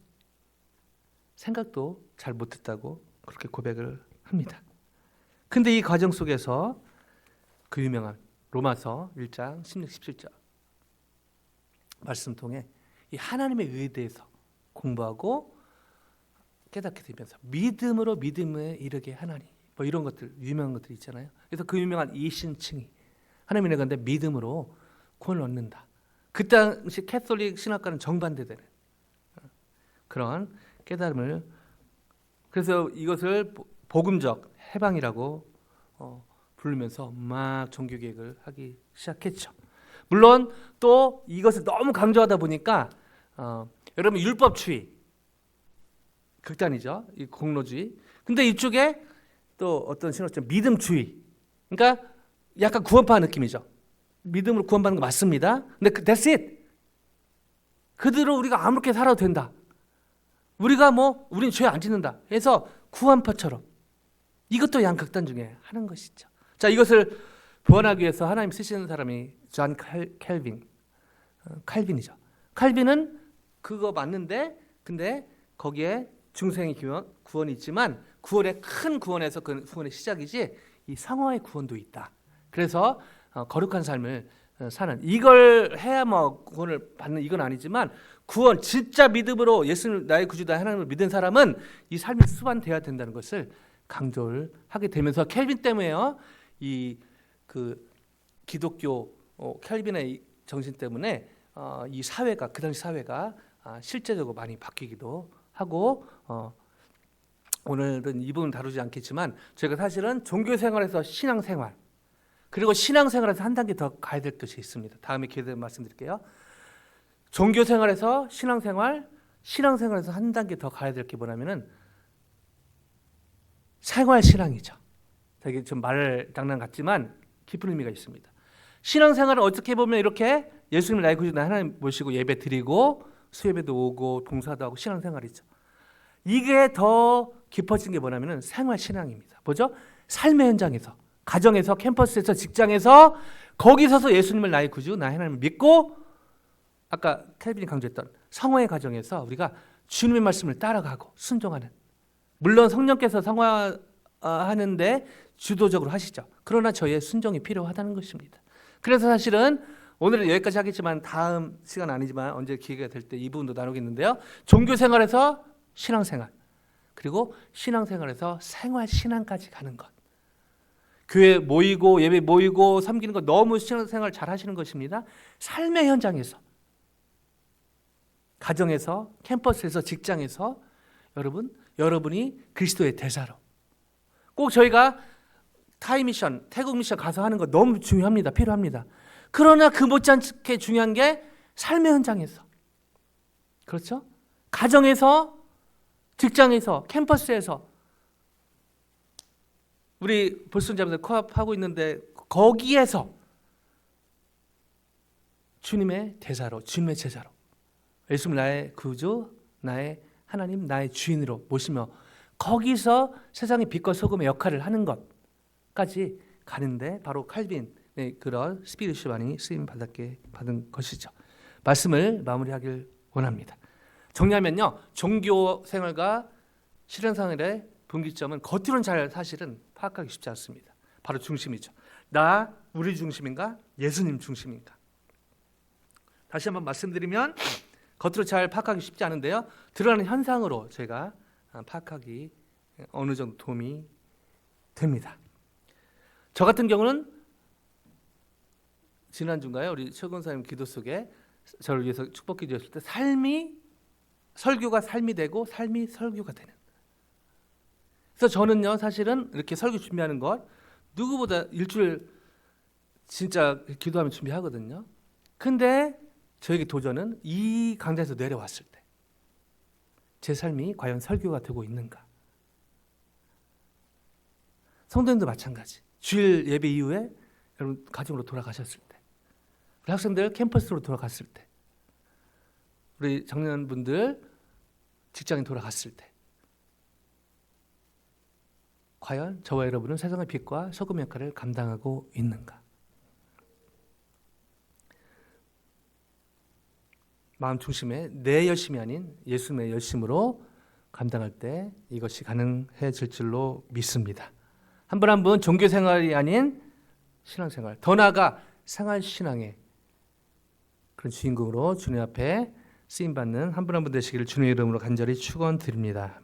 생각도 잘 못했다고 그렇게 고백을 합니다. 근데 이 과정 속에서 그 유명한 로마서 1장 16, 17절 말씀 통해 이 하나님의 의에 대해서 공부하고 깨닫게 되면서 믿음으로 믿음에 이르게 하나니 뭐 이런 것들 유명한 것들 있잖아요. 그래서 그 유명한 이신칭이 하나님의 건데 믿음으로 구원을 얻는다. 그 당시 캐톨릭 신학과는 정반대되는 그런 깨달음을, 그래서 이것을 복음적 해방이라고 부르면서 막 종교개혁을 하기 시작했죠. 물론 또 이것을 너무 강조하다 보니까 여러분 율법주의 극단이죠. 이 공로주의. 근데 이쪽에 또 어떤 신학적 믿음주의. 그러니까 약간 구원파 느낌이죠. 믿음으로 구원받는 거 맞습니다. 근데 that's it. 그대로 우리가 아무렇게 살아도 된다. 우리가 우린 죄 안 짓는다. 해서 구원파처럼. 이것도 양극단 중에 하는 것이죠. 자, 이것을 보완하기 위해서 하나님 쓰시는 사람이 존 칼빈이죠. 칼빈은 그거 맞는데, 근데 거기에 중생의 구원이 있지만 구원의 큰 구원에서 그 구원의 시작이지 이 성화의 구원도 있다. 그래서 거룩한 삶을 사는, 이걸 해야 구원을 받는 이건 아니지만 구원, 진짜 믿음으로 예수를 나의 구주다 하나님을 믿은 사람은 이 삶이 수반돼야 된다는 것을 강조를 하게 되면서 켈빈 때문에요. 그 기독교 켈빈의 정신 때문에 이 사회가, 그 당시 사회가 실제적으로 많이 바뀌기도 하고, 오늘은 이 부분 다루지 않겠지만 저희가 사실은 종교 생활에서 신앙 생활, 그리고 신앙 생활에서 한 단계 더 가야 될 것이 있습니다. 다음에 기회 되면 말씀드릴게요. 종교 생활에서 신앙 생활, 신앙 생활에서 한 단계 더 가야 될 게 뭐냐면은 생활 신앙이죠. 되게 좀 말 장난 같지만 깊은 의미가 있습니다. 신앙 생활을 어떻게 보면 이렇게 예수님을 나의 구주 하나님 모시고 예배 드리고 수예배도 오고 봉사도 하고 신앙 생활이죠. 이게 더 깊어진 게 뭐냐면은 생활 신앙입니다. 뭐죠? 삶의 현장에서, 가정에서, 캠퍼스에서, 직장에서, 거기서서 예수님을 나의 구주, 나의 하나님을 믿고, 아까 켈빈이 강조했던 성화의 과정에서 우리가 주님의 말씀을 따라가고 순종하는, 물론 성령께서 성화하는데 주도적으로 하시죠. 그러나 저희의 순종이 필요하다는 것입니다. 그래서 사실은 오늘은 여기까지 하겠지만 다음 시간 아니지만 언제 기회가 될 때 이 부분도 나누겠는데요. 종교 생활에서 신앙 생활, 그리고 신앙 생활에서 생활 신앙까지 가는 것. 교회 모이고 예배 모이고 섬기는 거 너무 신앙 생활 잘 하시는 것입니다. 삶의 현장에서, 가정에서, 캠퍼스에서, 직장에서 여러분이 그리스도의 대사로, 꼭 저희가 타이 미션, 태국 미션 가서 하는 거 너무 중요합니다. 필요합니다. 그러나 그 못지않게 중요한 게 삶의 현장에서, 그렇죠? 가정에서, 직장에서, 캠퍼스에서 우리 볼순자분들 코앞하고 있는데 거기에서 주님의 대사로, 주님의 제자로, 예수님 나의 구주, 나의 하나님, 나의 주인으로 모시며 거기서 세상의 빛과 소금의 역할을 하는 것까지 가는데 바로 칼빈의 그런 스피리추얼이 쓰임 받은 것이죠. 말씀을 마무리하길 원합니다. 정리하면요, 종교 생활과 신앙 생활의 분기점은 겉으로는 잘 사실은 파악하기 쉽지 않습니다. 바로 중심이죠. 나 우리 중심인가? 예수님 중심인가? 다시 한번 말씀드리면 겉으로 잘 파악하기 쉽지 않은데요. 드러나는 현상으로 제가 파악하기 어느 정도 도움이 됩니다. 저 같은 경우는 지난주인가요? 우리 최 권사님 기도 속에 저를 위해서 축복 기도했을 때 설교가 삶이 되고 삶이 설교가 되는. 그래서 저는요, 사실은 이렇게 설교 준비하는 것 누구보다 일주일 진짜 기도하면 준비하거든요. 근데 저에게 도전은 이 강좌에서 내려왔을 때 제 삶이 과연 설교가 되고 있는가. 성도님도 마찬가지. 주일 예배 이후에 여러분 가정으로 돌아가셨을 때, 우리 학생들 캠퍼스로 돌아갔을 때, 우리 청년분들 직장에 돌아갔을 때 과연 저와 여러분은 세상의 빛과 소금 역할을 감당하고 있는가. 마음 중심에 내 열심이 아닌 예수님의 열심으로 감당할 때 이것이 가능해질 줄로 믿습니다. 한 분 한 분 종교 생활이 아닌 신앙생활, 더 나아가 생활신앙의 그런 주인공으로 주님 앞에 쓰임받는 한 분 한 분 되시기를 주님의 이름으로 간절히 축원드립니다.